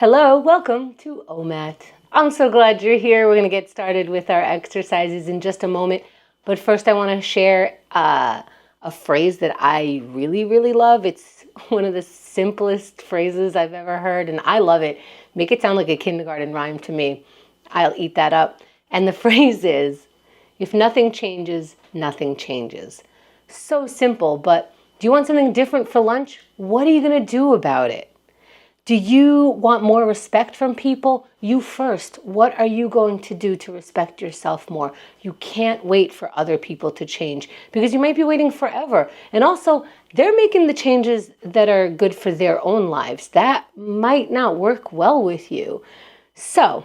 Hello, welcome to OMAT. I'm so glad you're here. We're going to get started with our exercises in just a moment. But first, I want to share a phrase that I really, really love. It's one of the simplest phrases I've ever heard, and I love it. Make it sound like a kindergarten rhyme to me. I'll eat that up. And the phrase is, if nothing changes, nothing changes. So simple, but do you want something different for lunch? What are you going to do about it? Do you want more respect from people? You first. What are you going to do to respect yourself more? You can't wait for other people to change because you might be waiting forever. And also, they're making the changes that are good for their own lives. That might not work well with you. So,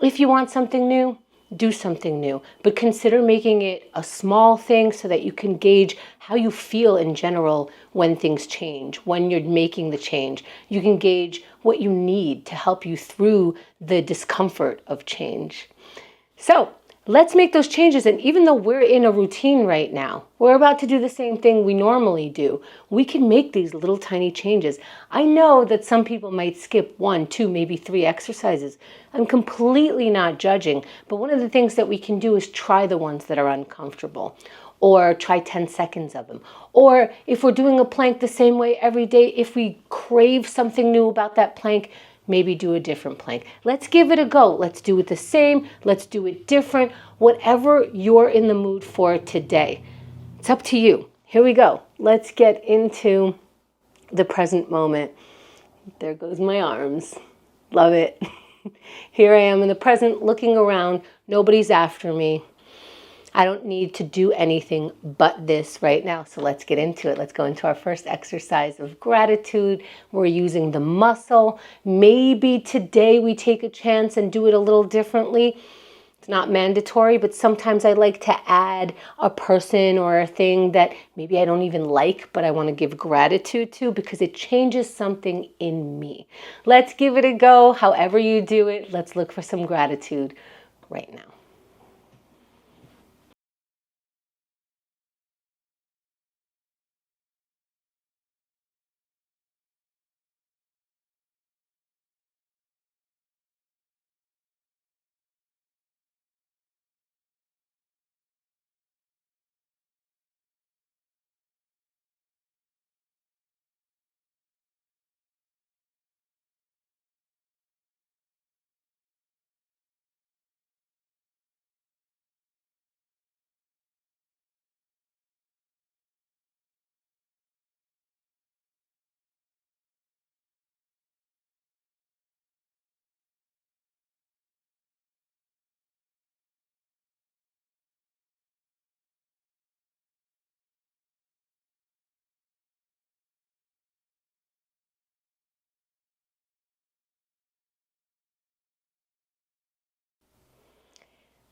if you want something new, do something new, but consider making it a small thing so that you can gauge how you feel in general when things change, when you're making the change. You can gauge what you need to help you through the discomfort of change. So let's make those changes. And even though we're in a routine right now, we're about to do the same thing we normally do. We can make these little tiny changes. I know that some people might skip 1, 2, maybe 3 exercises. I'm completely not judging, but one of the things that we can do is try the ones that are uncomfortable, or try 10 seconds of them. Or if we're doing a plank the same way every day, if we crave something new about that plank, maybe do a different plank. Let's give it a go. Let's do it the same. Let's do it different. Whatever you're in the mood for today. It's up to you. Here we go. Let's get into the present moment. There goes my arms. Love it. Here I am in the present, looking around. Nobody's after me. I don't need to do anything but this right now. So let's get into it. Let's go into our first exercise of gratitude. We're using the muscle. Maybe today we take a chance and do it a little differently. It's not mandatory, but sometimes I like to add a person or a thing that maybe I don't even like, but I want to give gratitude to because it changes something in me. Let's give it a go. However you do it, let's look for some gratitude right now.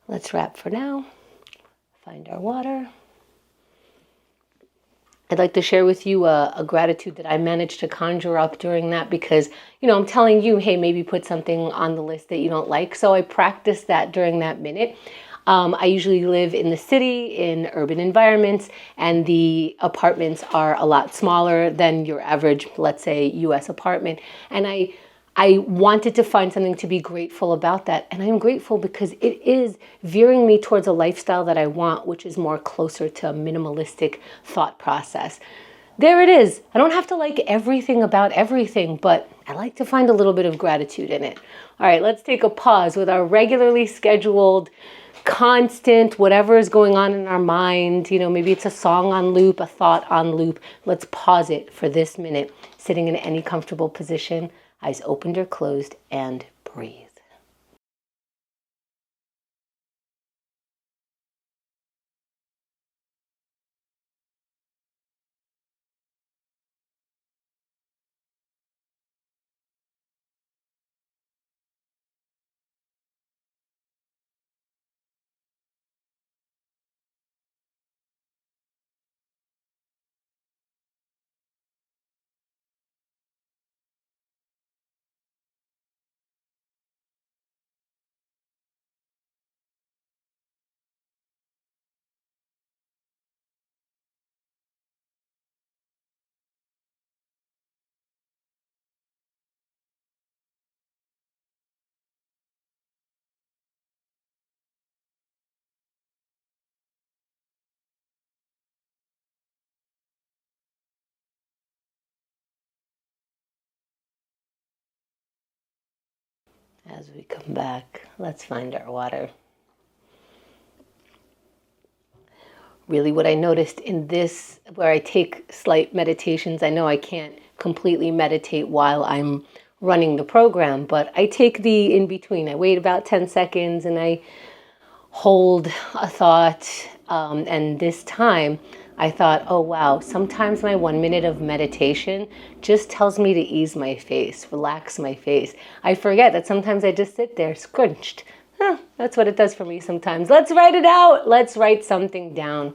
Let's wrap for now. Find our water. I'd like to share with you a gratitude that I managed to conjure up during that because, I'm telling you, hey, maybe put something on the list that you don't like. So I practiced that during that minute. I usually live in the city, in urban environments, and the apartments are a lot smaller than your average, let's say, US apartment. And I wanted to find something to be grateful about that. And I'm grateful because it is veering me towards a lifestyle that I want, which is more closer to a minimalistic thought process. There it is. I don't have to like everything about everything, but I like to find a little bit of gratitude in it. All right, let's take a pause with our regularly scheduled, constant, whatever is going on in our mind. Maybe it's a song on loop, a thought on loop. Let's pause it for this minute, sitting in any comfortable position. Eyes opened or closed, and breathe. As we come back, let's find our water. Really what I noticed in this, where I take slight meditations, I know I can't completely meditate while I'm running the program, but I take the in between. I wait about 10 seconds and I hold a thought. And this time I thought, oh wow, sometimes my 1 minute of meditation just tells me to ease my face, relax my face. I forget that sometimes I just sit there scrunched. That's what it does for me sometimes. Let's write it out. Let's write something down.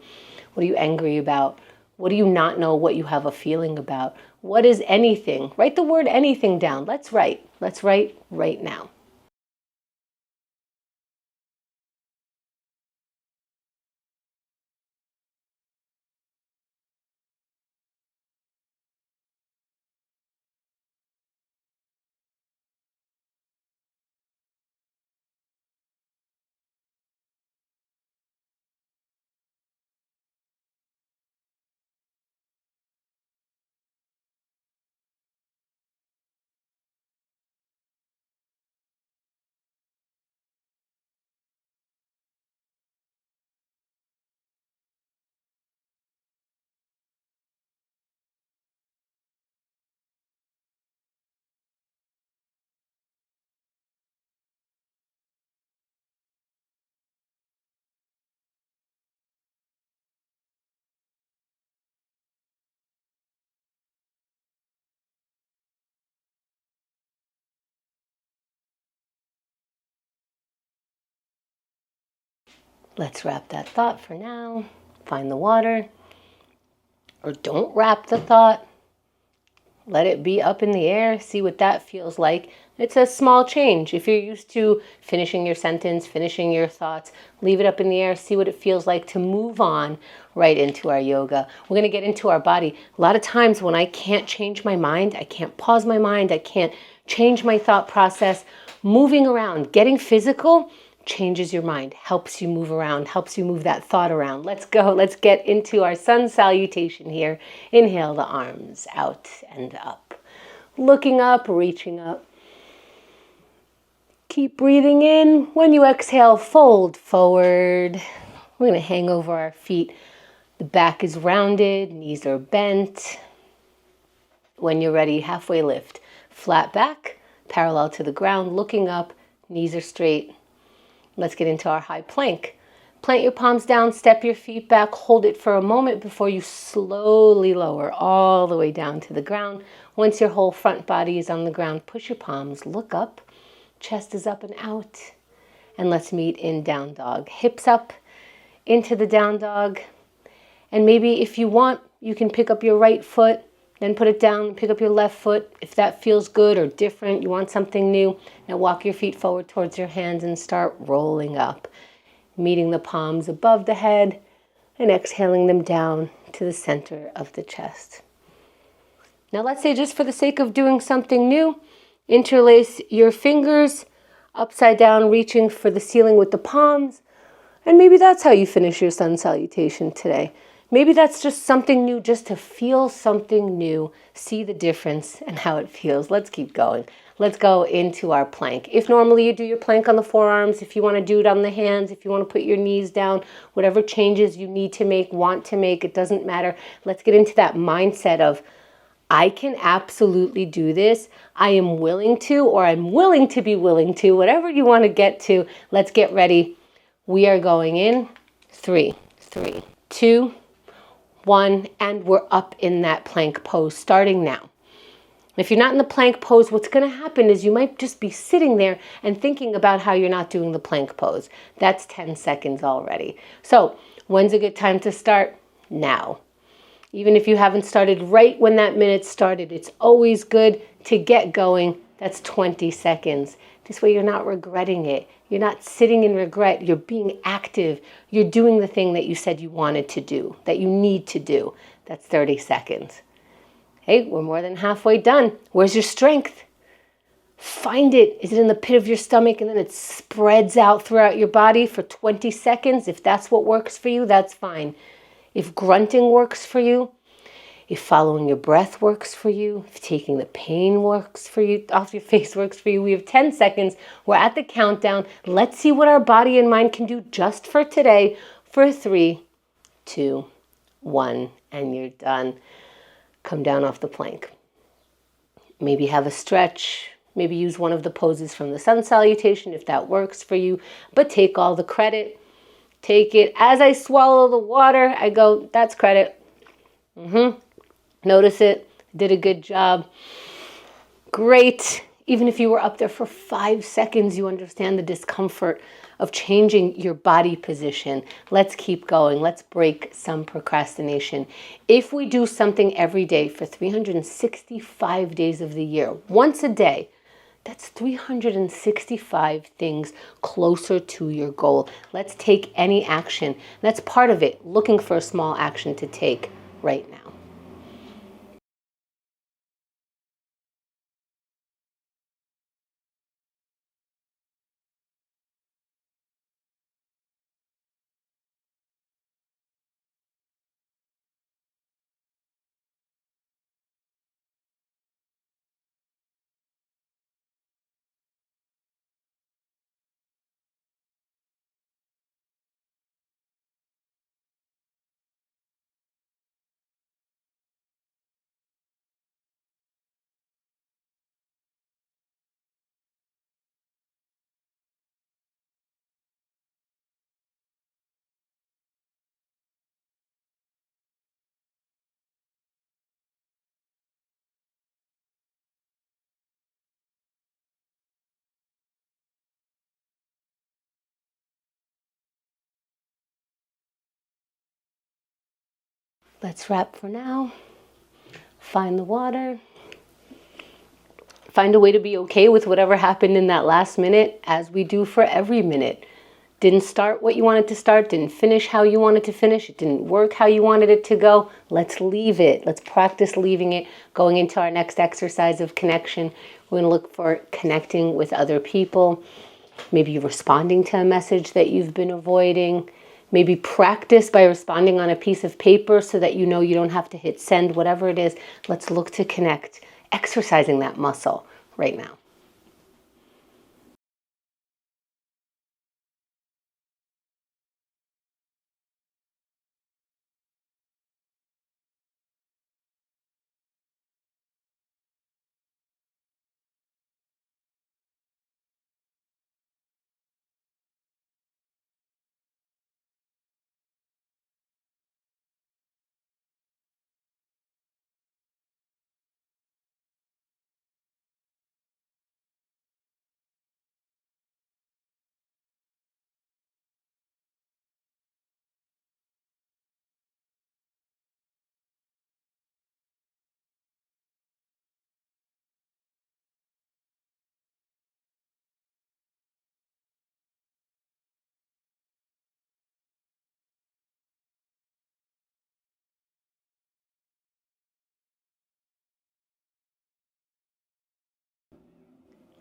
What are you angry about? What do you not know what you have a feeling about? What is anything? Write the word anything down. Let's write. Let's write right now. Let's wrap that thought for now. Find the water. Or don't wrap the thought. Let it be up in the air. See what that feels like. It's a small change. If you're used to finishing your sentence, finishing your thoughts, leave it up in the air. See what it feels like to move on right into our yoga. We're going to get into our body. A lot of times when I can't change my mind, I can't pause my mind, I can't change my thought process, moving around, getting physical changes your mind, helps you move around, helps you move that thought around. Let's go. Let's get into our sun salutation here. Inhale the arms out and up. Looking up, reaching up. Keep breathing in. When you exhale, fold forward. We're going to hang over our feet. The back is rounded, knees are bent. When you're ready, halfway lift. Flat back, parallel to the ground, looking up, knees are straight. Let's get into our high plank. Plant your palms down, step your feet back, hold it for a moment before you slowly lower all the way down to the ground. Once your whole front body is on the ground, push your palms, look up, chest is up and out. And let's meet in down dog. Hips up into the down dog. And maybe if you want, you can pick up your right foot, then put it down, pick up your left foot. If that feels good or different, you want something new, now walk your feet forward towards your hands and start rolling up. Meeting the palms above the head and exhaling them down to the center of the chest. Now let's say, just for the sake of doing something new, interlace your fingers upside down, reaching for the ceiling with the palms. And maybe that's how you finish your sun salutation today. Maybe that's just something new, just to feel something new, see the difference and how it feels. Let's keep going. Let's go into our plank. If normally you do your plank on the forearms, if you want to do it on the hands, if you want to put your knees down, whatever changes you need to make, want to make, it doesn't matter. Let's get into that mindset of, I can absolutely do this. I am willing to, or I'm willing to be willing to, whatever you want to get to. Let's get ready. We are going in 3, 2, 1, and we're up in that plank pose starting now. If you're not in the plank pose, what's going to happen is you might just be sitting there and thinking about how you're not doing the plank pose. That's 10 seconds already. So when's a good time to start? Now. Even if you haven't started right when that minute started, it's always good to get going. That's 20 seconds. This way you're not regretting it. You're not sitting in regret. You're being active. You're doing the thing that you said you wanted to do, that you need to do. That's 30 seconds. Hey, we're more than halfway done. Where's your strength? Find it. Is it in the pit of your stomach? And then it spreads out throughout your body for 20 seconds. If that's what works for you, that's fine. If grunting works for you, if following your breath works for you, if taking the pain works for you, off your face works for you. We have 10 seconds. We're at the countdown. Let's see what our body and mind can do just for today. For 3, 2, 1, and you're done. Come down off the plank. Maybe have a stretch. Maybe use one of the poses from the sun salutation if that works for you. But take all the credit. Take it. As I swallow the water, I go, that's credit. Notice it. Did a good job. Great. Even if you were up there for 5 seconds, you understand the discomfort of changing your body position. Let's keep going. Let's break some procrastination. If we do something every day for 365 days of the year, once a day, that's 365 things closer to your goal. Let's take any action. That's part of it, looking for a small action to take right now. Let's wrap for now. Find the water. Find a way to be okay with whatever happened in that last minute, as we do for every minute. Didn't start what you wanted to start, didn't finish how you wanted to finish, it didn't work how you wanted it to go. Let's leave it. Let's practice leaving it. Going into our next exercise of connection, we're going to look for connecting with other people. Maybe responding to a message that you've been avoiding. Maybe practice by responding on a piece of paper so that you know you don't have to hit send, whatever it is. Let's look to connect, exercising that muscle right now.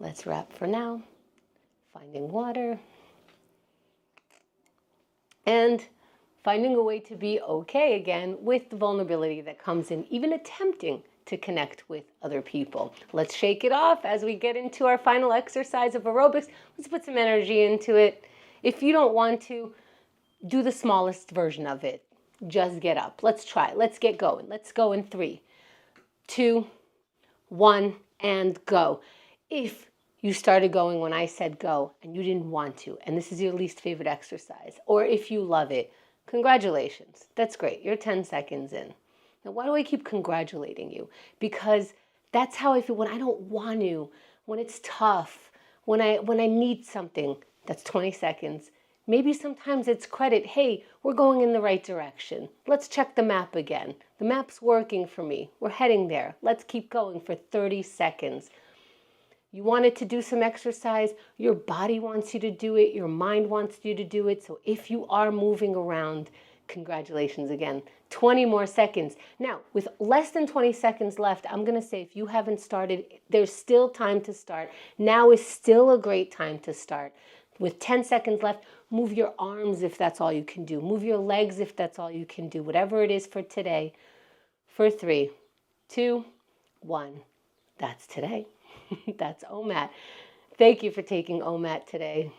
Let's wrap for now. Finding water. And finding a way to be okay again with the vulnerability that comes in even attempting to connect with other people. Let's shake it off as we get into our final exercise of aerobics. Let's put some energy into it. If you don't want to, do the smallest version of it. Just get up. Let's try. Let's get going. Let's go in 3, 2, 1, and go. If you started going when I said go and you didn't want to, and this is your least favorite exercise, or if you love it, congratulations. That's great. You're 10 seconds in. Now, why do I keep congratulating you? Because that's how I feel when I don't want to, when it's tough, when I need something. That's 20 seconds. Maybe sometimes it's credit. Hey, we're going in the right direction. Let's check the map again. The map's working for me. We're heading there. Let's keep going for 30 seconds. You wanted to do some exercise. Your body wants you to do it. Your mind wants you to do it. So if you are moving around, congratulations again. 20 more seconds. Now, with less than 20 seconds left, I'm going to say if you haven't started, there's still time to start. Now is still a great time to start. With 10 seconds left, move your arms if that's all you can do. Move your legs if that's all you can do. Whatever it is for today. for 3, 2, 1. That's today. That's OMAT. Thank you for taking OMAT today.